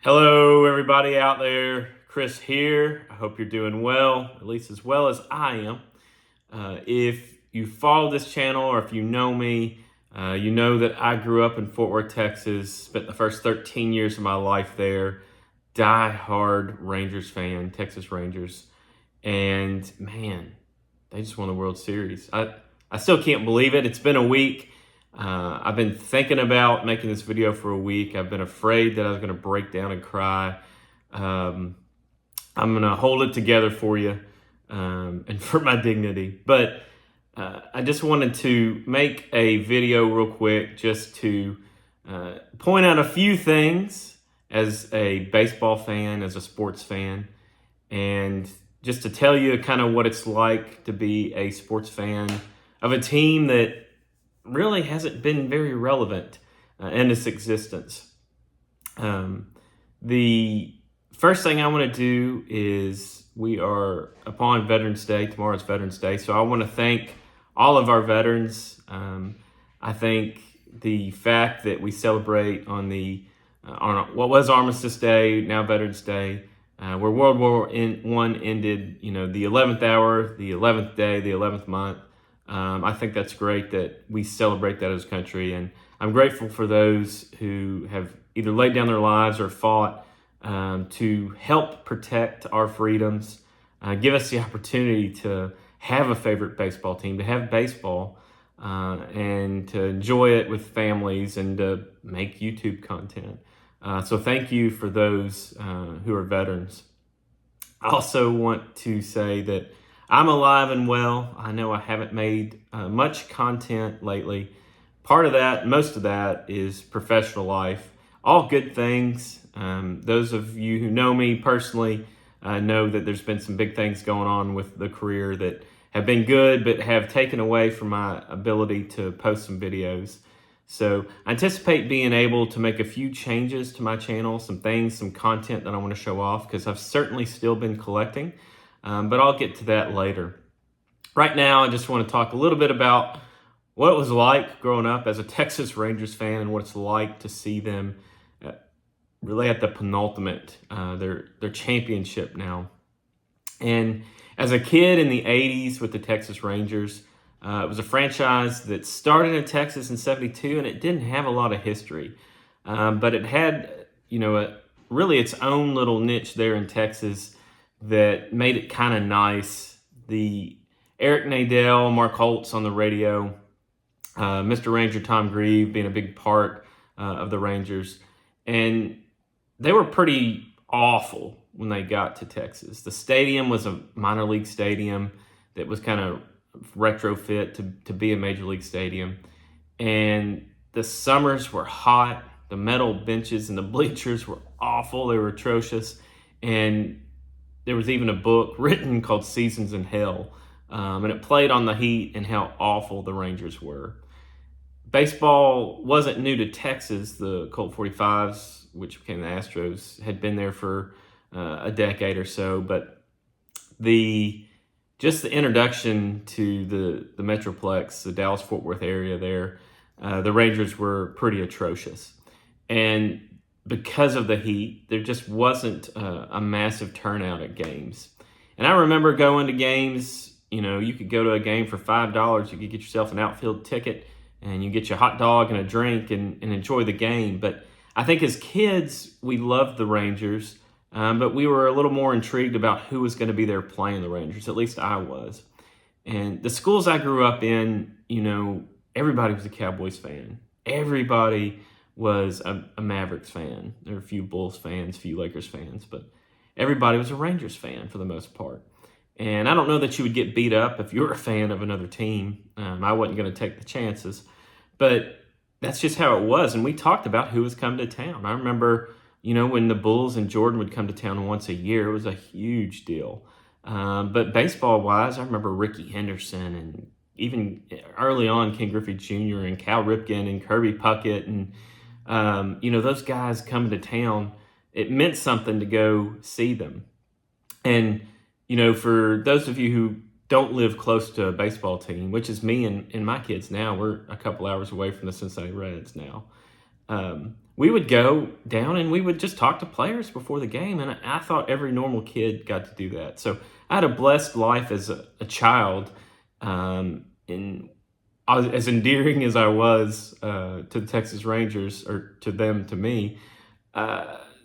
Hello, everybody out there. Chris here. I hope you're doing well, at least as well as I am. If you follow this channel or if you know me, you know that I grew up in Fort Worth, Texas, spent the first 13 years of my life there. Die-hard Rangers fan, Texas Rangers. And man, they just won the World Series. I still can't believe it. It's been a week. I've been thinking about making this video for a week. I've been afraid that I was going to break down and cry. I'm going to hold it together for you and for my dignity. But I just wanted to make a video real quick just to point out a few things as a baseball fan, as a sports fan, and just to tell you kind of what it's like to be a sports fan of a team that really hasn't been very relevant in its existence. The first thing I want to do is we are upon Veterans Day. Tomorrow's Veterans Day. So I want to thank all of our veterans. I think the fact that we celebrate on what was Armistice Day, now Veterans Day, where World War I ended, the 11th hour, the 11th day, the 11th month. I think that's great that we celebrate that as a country, and I'm grateful for those who have either laid down their lives or fought to help protect our freedoms, give us the opportunity to have a favorite baseball team, to have baseball, and to enjoy it with families and to make YouTube content. So thank you for those who are veterans. I also want to say that I'm alive and well. I know I haven't made much content lately. Most of that is professional life. All good things. Those of you who know me personally know that there's been some big things going on with the career that have been good, but have taken away from my ability to post some videos. So I anticipate being able to make a few changes to my channel, some content that I want to show off, because I've certainly still been collecting. But I'll get to that later. Right now, I just want to talk a little bit about what it was like growing up as a Texas Rangers fan and what it's like to see them really at the penultimate, their championship now. And as a kid in the 80s with the Texas Rangers, it was a franchise that started in Texas in 72, and it didn't have a lot of history. But it had, really its own little niche there in Texas that made it kind of nice. The Eric Nadel, Mark Holtz on the radio, Mr. Ranger Tom Grieve being a big part of the Rangers. And they were pretty awful when they got to Texas. The stadium was a minor league stadium that was kind of retrofit to be a major league stadium. And the summers were hot. The metal benches and the bleachers were awful. They were atrocious. And there was even a book written called Seasons in Hell, and it played on the heat and how awful the Rangers were. Baseball wasn't new to Texas. The Colt 45s, which became the Astros, had been there for a decade or so, but just the introduction to the Metroplex, the Dallas-Fort Worth area there, the Rangers were pretty atrocious. And because of the heat, there just wasn't a massive turnout at games. And I remember going to games, you could go to a game for $5. You could get yourself an outfield ticket and you get your hot dog and a drink and enjoy the game. But I think as kids, we loved the Rangers, but we were a little more intrigued about who was going to be there playing the Rangers. At least I was. And the schools I grew up in, everybody was a Cowboys fan. Everybody was a Mavericks fan. There were a few Bulls fans, a few Lakers fans, but everybody was a Rangers fan for the most part. And I don't know that you would get beat up if you were a fan of another team. I wasn't going to take the chances, but that's just how it was. And we talked about who was coming to town. I remember, when the Bulls and Jordan would come to town once a year, it was a huge deal. But baseball-wise, I remember Rickey Henderson and even early on Ken Griffey Jr. and Cal Ripken and Kirby Puckett and those guys coming to town, it meant something to go see them. And, for those of you who don't live close to a baseball team, which is me and my kids now, we're a couple hours away from the Cincinnati Reds now. we would go down and we would just talk to players before the game. And I thought every normal kid got to do that. So I had a blessed life as a child. And as endearing as I was to the Texas Rangers, or to them, to me,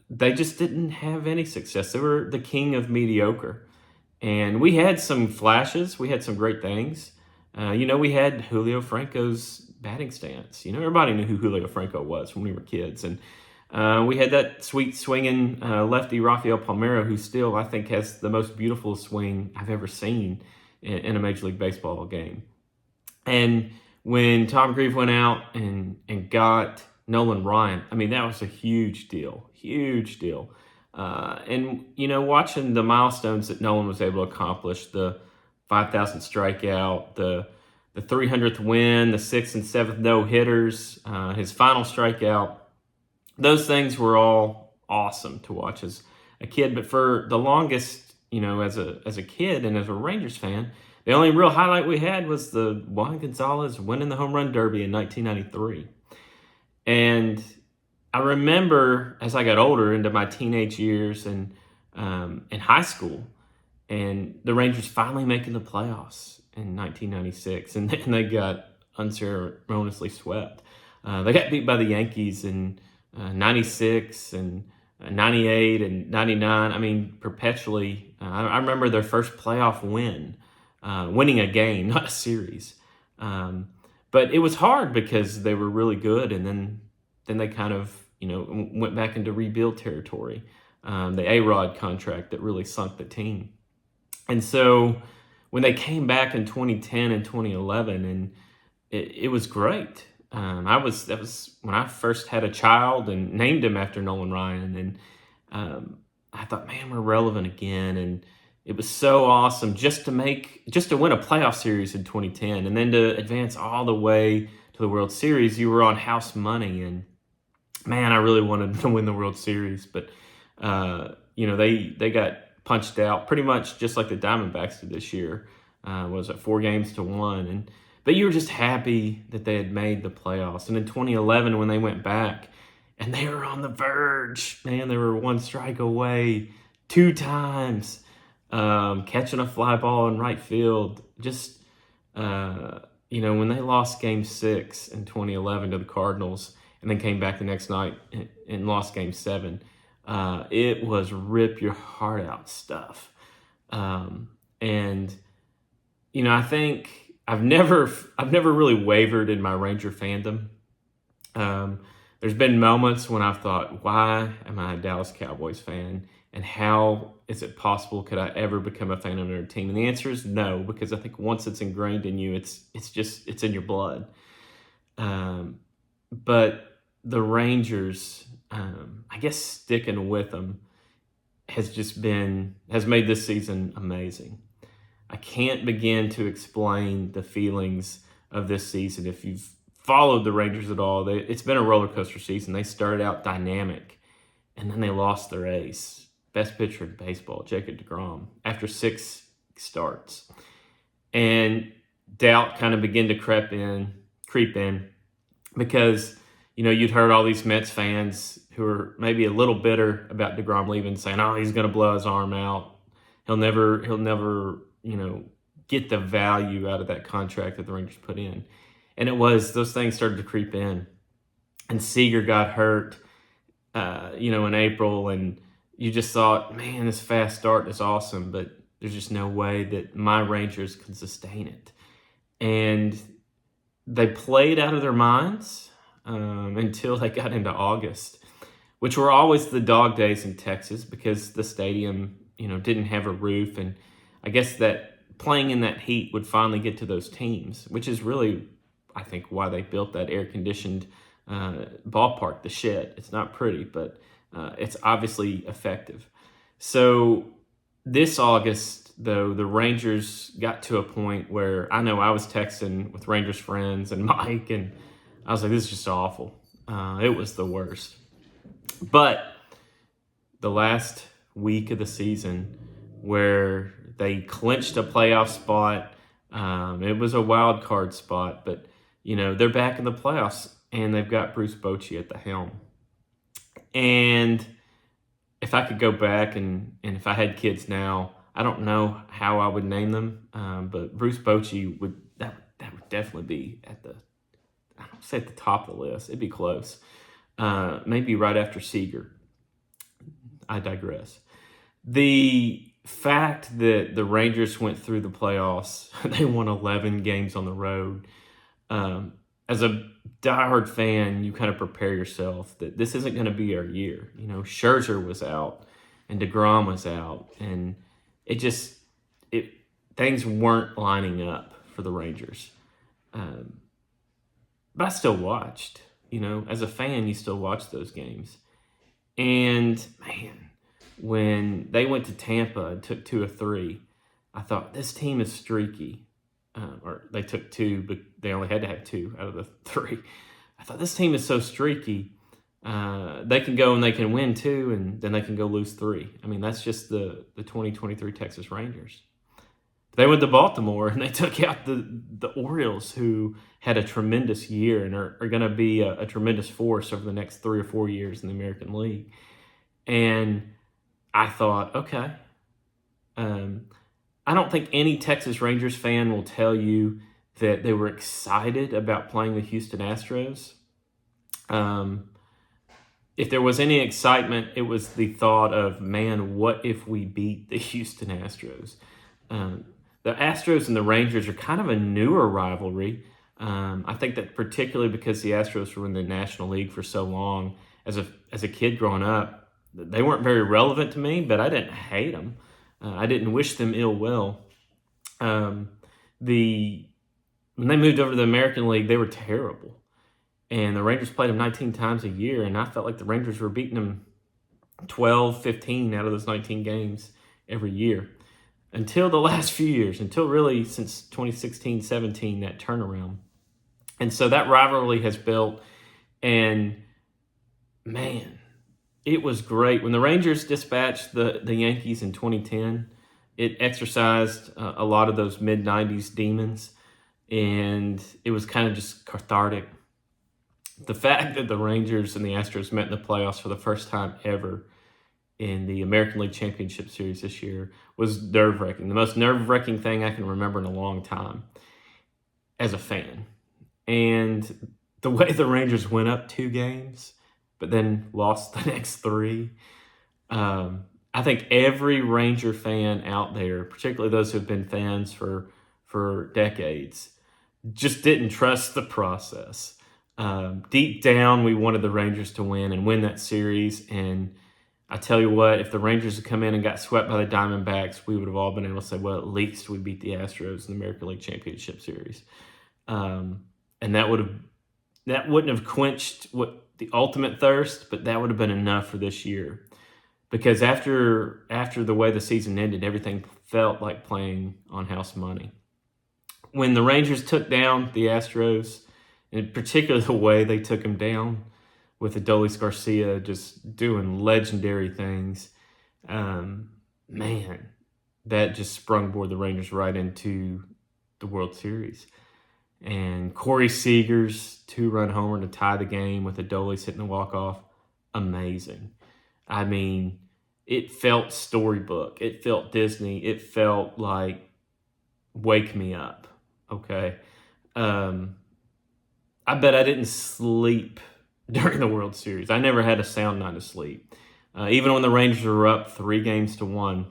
they just didn't have any success. They were the king of mediocre. And we had some flashes. We had some great things. We had Julio Franco's batting stance. Everybody knew who Julio Franco was when we were kids. And we had that sweet swinging lefty Rafael Palmeiro, who still, I think, has the most beautiful swing I've ever seen in a Major League Baseball game. And when Tom Grieve went out and got Nolan Ryan, I mean, that was a huge deal. And watching the milestones that Nolan was able to accomplish, the 5,000th strikeout, the 300th win, the 6th and 7th no-hitters, his final strikeout, those things were all awesome to watch as a kid. But for the longest, as a kid and as a Rangers fan, the only real highlight we had was the Juan Gonzalez winning the home run derby in 1993. And I remember as I got older, into my teenage years and in high school, and the Rangers finally making the playoffs in 1996, and they got unceremoniously swept. They got beat by the Yankees in 96 and 98 and 99. I mean, perpetually. I remember their first playoff win, winning a game, not a series. But it was hard because they were really good, and then they kind of went back into rebuild territory. The A-Rod contract that really sunk the team. And so when they came back in 2010 and 2011, and it was great. That was when I first had a child and named him after Nolan Ryan. And I thought, man, we're relevant again. And it was so awesome just to win a playoff series in 2010, and then to advance all the way to the World Series. You were on house money, and man, I really wanted to win the World Series, but they got punched out pretty much just like the Diamondbacks did this year. Was it 4-1? But you were just happy that they had made the playoffs. And in 2011, when they went back and they were on the verge, man, they were one strike away 2 times, catching a fly ball in right field. Just when they lost Game 6 in 2011 to the Cardinals, and then came back the next night and lost Game 7. It was rip your heart out stuff. I think I've never really wavered in my Ranger fandom. There's been moments when I've thought, why am I a Dallas Cowboys fan? And how is it possible could I ever become a fan of another team? And the answer is no, because I think once it's ingrained in you, it's in your blood. But the Rangers, I guess sticking with them has made this season amazing. I can't begin to explain the feelings of this season. If you've followed the Rangers at all, it's been a roller coaster season. They started out dynamic, and then they lost their ace, best pitcher in baseball, Jacob deGrom, after 6 starts. And doubt kind of began to creep in because you'd heard all these Mets fans who are maybe a little bitter about deGrom leaving, saying, "Oh, he's going to blow his arm out. He'll never, get the value out of that contract that the Rangers put in." And those things started to creep in. And Seager got hurt, in April, and you just thought, man, this fast start is awesome, but there's just no way that my Rangers can sustain it. And they played out of their minds until they got into August, which were always the dog days in Texas because the stadium, didn't have a roof. And I guess that playing in that heat would finally get to those teams, which is really, I think, why they built that air-conditioned ballpark, the Shed. It's not pretty, but it's obviously effective. So this August, though, the Rangers got to a point where I know I was texting with Rangers friends and Mike, and I was like, this is just awful. It was the worst. But the last week of the season where they clinched a playoff spot, it was a wild card spot, but, they're back in the playoffs, and they've got Bruce Bochy at the helm. And if I could go back and if I had kids now, I don't know how I would name them, but Bruce Bochy would definitely be at the, I don't say at the top of the list. It'd be close. Maybe right after Seeger. I digress. The fact that the Rangers went through the playoffs, they won 11 games on the road. As a diehard fan, you kind of prepare yourself that this isn't going to be our year. You know, Scherzer was out and DeGrom was out, and things weren't lining up for the Rangers. But I still watched. You know, as a fan, you still watch those games. And man, when they went to Tampa and took 2 of 3, I thought this team is streaky. Or they took 2, but they only had to have 2 out of the 3. I thought this team is so streaky. They can go and they can win 2, and then they can go lose 3. I mean, that's just the 2023 Texas Rangers. They went to Baltimore and they took out the Orioles, who had a tremendous year and are going to be a tremendous force over the next 3 or 4 years in the American League. And I thought, okay, I don't think any Texas Rangers fan will tell you that they were excited about playing the Houston Astros. If there was any excitement, it was the thought of, man, what if we beat the Houston Astros? The Astros and the Rangers are kind of a newer rivalry. I think that particularly because the Astros were in the National League for so long. As a kid growing up, they weren't very relevant to me, but I didn't hate them. I didn't wish them ill will. When they moved over to the American League, they were terrible. And the Rangers played them 19 times a year, and I felt like the Rangers were beating them 12, 15 out of those 19 games every year. Until the last few years, until really since 2016-17, that turnaround. And so that rivalry has built, and man, it was great. When the Rangers dispatched the Yankees in 2010, it exercised a lot of those mid-90s demons, and it was kind of just cathartic. The fact that the Rangers and the Astros met in the playoffs for the first time ever in the American League Championship Series this year was nerve-wracking. The most nerve-wracking thing I can remember in a long time as a fan. And the way the Rangers went up 2 games, but then lost the next 3. I think every Ranger fan out there, particularly those who have been fans for decades, just didn't trust the process. Deep down, we wanted the Rangers to win and win that series. And I tell you what, if the Rangers had come in and got swept by the Diamondbacks, we would have all been able to say, well, at least we beat the Astros in the American League Championship Series. And that wouldn't have quenched what the ultimate thirst, but that would have been enough for this year. Because after the way the season ended, everything felt like playing on house money. When the Rangers took down the Astros, and particularly the way they took them down, with Adolis Garcia just doing legendary things, man, that just sprungboard the Rangers right into the World Series. And Corey Seager's 2-run homer to tie the game with Adolis hitting the walk-off, amazing. I mean, it felt storybook. It felt Disney. It felt like Wake Me Up, okay? I bet I didn't sleep during the World Series. I never had a sound night of sleep. Even when the Rangers were up 3-1,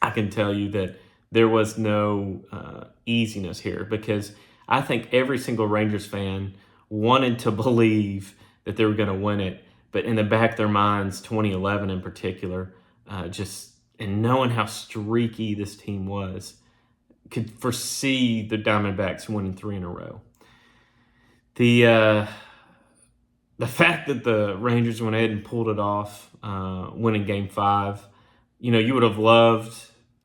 I can tell you that there was no easiness here, because I think every single Rangers fan wanted to believe that they were going to win it, but in the back of their minds, 2011 in particular, and knowing how streaky this team was, could foresee the Diamondbacks winning 3 in a row. The fact that the Rangers went ahead and pulled it off, winning Game 5, you would have loved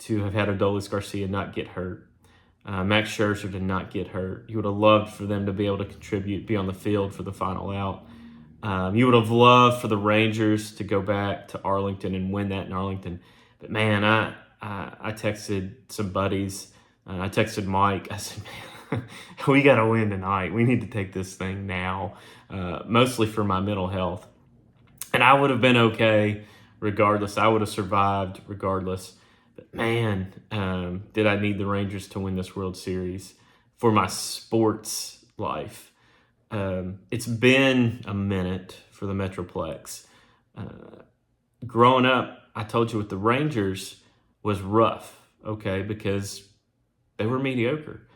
to have had Adolis Garcia not get hurt. Max Scherzer did not get hurt. You would have loved for them to be able to contribute, be on the field for the final out. You would have loved for the Rangers to go back to Arlington and win that in Arlington. But man, I texted some buddies. I texted Mike. I said, man, we got to win tonight. We need to take this thing now, mostly for my mental health. And I would have been okay regardless. I would have survived regardless. But man, did I need the Rangers to win this World Series for my sports life. It's been a minute for the Metroplex. Growing up, I told you with the Rangers was rough, okay, because they were mediocre.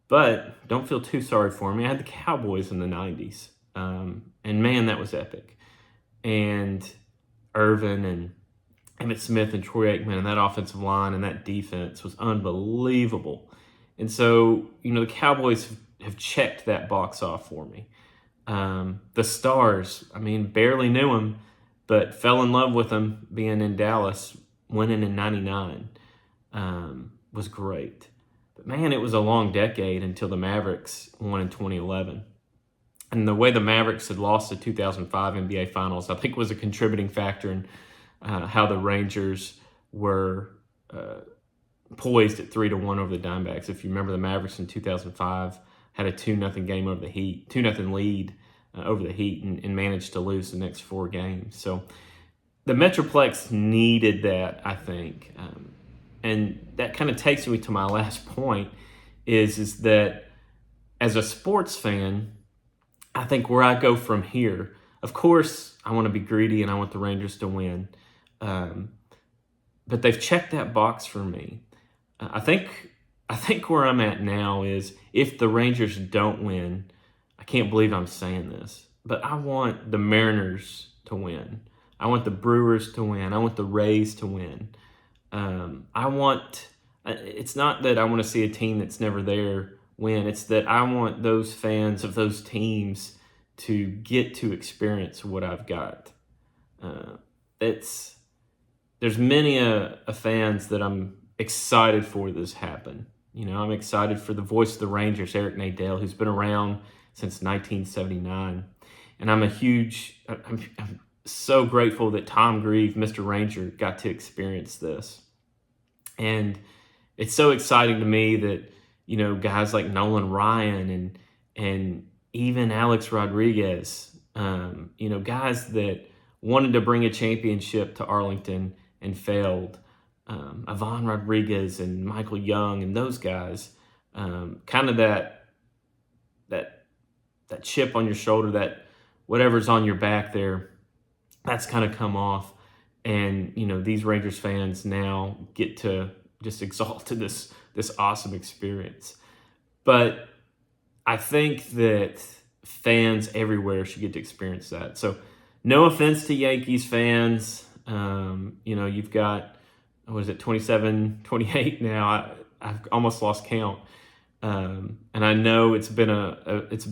But don't feel too sorry for me. I had the Cowboys in the 90s. And man, that was epic. And Irvin and Emmitt Smith and Troy Aikman and that offensive line and that defense was unbelievable. And so, the Cowboys have checked that box off for me. The Stars, barely knew them, but fell in love with them being in Dallas, winning in 99, was great. But man, it was a long decade until the Mavericks won in 2011. And the way the Mavericks had lost the 2005 NBA Finals, I think was a contributing factor in how the Rangers were poised at 3-1 over the Diamondbacks. If you remember, the Mavericks in 2005 had a 2-0 game over the Heat, 2-0 lead over the Heat, and managed to lose the next 4 games. So the Metroplex needed that, I think. And that kind of takes me to my last point is that as a sports fan, I think where I go from here, of course, I want to be greedy and I want the Rangers to win. But they've checked that box for me. I think where I'm at now is if the Rangers don't win, I can't believe I'm saying this, but I want the Mariners to win. I want the Brewers to win. I want the Rays to win. It's not that I want to see a team that's never there win. It's that I want those fans of those teams to get to experience what I've got. There's many a fans that I'm excited for this happen. I'm excited for the voice of the Rangers, Eric Nadel, who's been around since 1979. And I'm so grateful that Tom Grieve, Mr. Ranger, got to experience this. And it's so exciting to me that, guys like Nolan Ryan and even Alex Rodriguez, guys that wanted to bring a championship to Arlington and failed. Ivan Rodriguez and Michael Young and those guys, kind of that chip on your shoulder, that whatever's on your back there, that's kind of come off. And, these Rangers fans now get to just exalt to this awesome experience. But I think that fans everywhere should get to experience that. So no offense to Yankees fans. You've got, 27, 28 now. I've almost lost count. And I know it's been a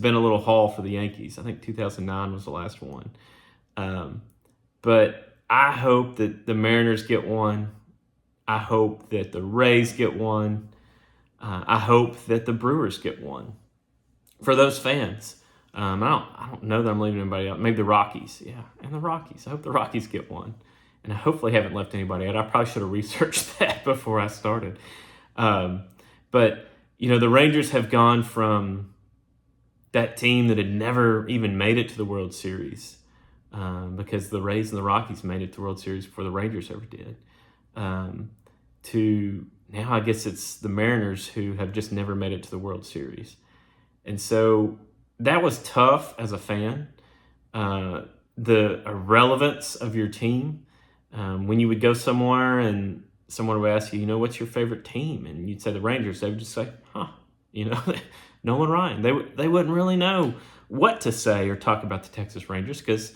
little haul for the Yankees. I think 2009 was the last one. But I hope that the Mariners get one. I hope that the Rays get one. I hope that the Brewers get one. For those fans, I don't know that I'm leaving anybody out. Maybe the Rockies, yeah, and the Rockies. I hope the Rockies get one, and I hopefully haven't left anybody out. I probably should have researched that before I started. But the Rangers have gone from that team that had never even made it to the World Series, because the Rays and the Rockies made it to the World Series before the Rangers ever did, to now I guess it's the Mariners who have just never made it to the World Series. And so that was tough as a fan. The irrelevance of your team. When you would go somewhere and someone would ask you, what's your favorite team? And you'd say the Rangers. They would just say, Nolan Ryan. They wouldn't really know what to say or talk about the Texas Rangers because,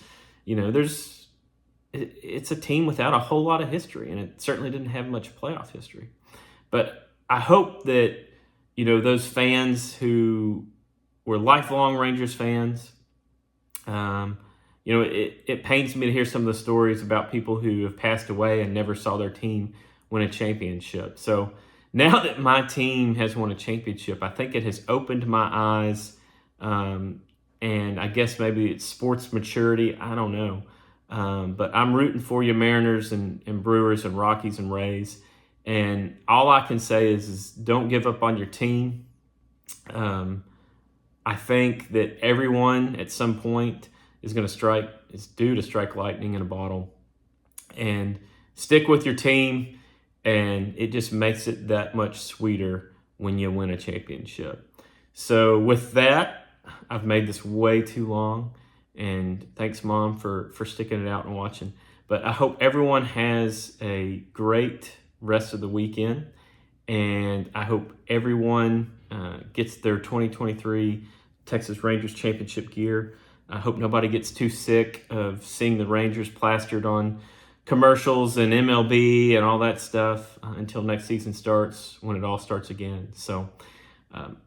it's a team without a whole lot of history, and it certainly didn't have much playoff history. But I hope that, those fans who were lifelong Rangers fans, it pains me to hear some of the stories about people who have passed away and never saw their team win a championship. So now that my team has won a championship, I think it has opened my eyes, and I guess maybe it's sports maturity. I don't know. But I'm rooting for you, Mariners and Brewers and Rockies and Rays. And all I can say is don't give up on your team. I think that everyone at some point is due to strike lightning in a bottle. And stick with your team, and it just makes it that much sweeter when you win a championship. So with that, I've made this way too long, and thanks, Mom, for sticking it out and watching. But I hope everyone has a great rest of the weekend, and I hope everyone gets their 2023 Texas Rangers championship gear. I hope nobody gets too sick of seeing the Rangers plastered on commercials and MLB and all that stuff until next season starts, when it all starts again. So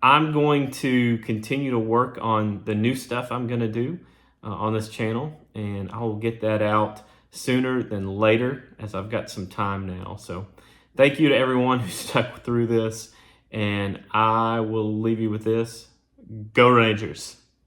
I'm going to continue to work on the new stuff I'm going to do on this channel, and I will get that out sooner than later, as I've got some time now. So thank you to everyone who stuck through this, and I will leave you with this. Go Rangers!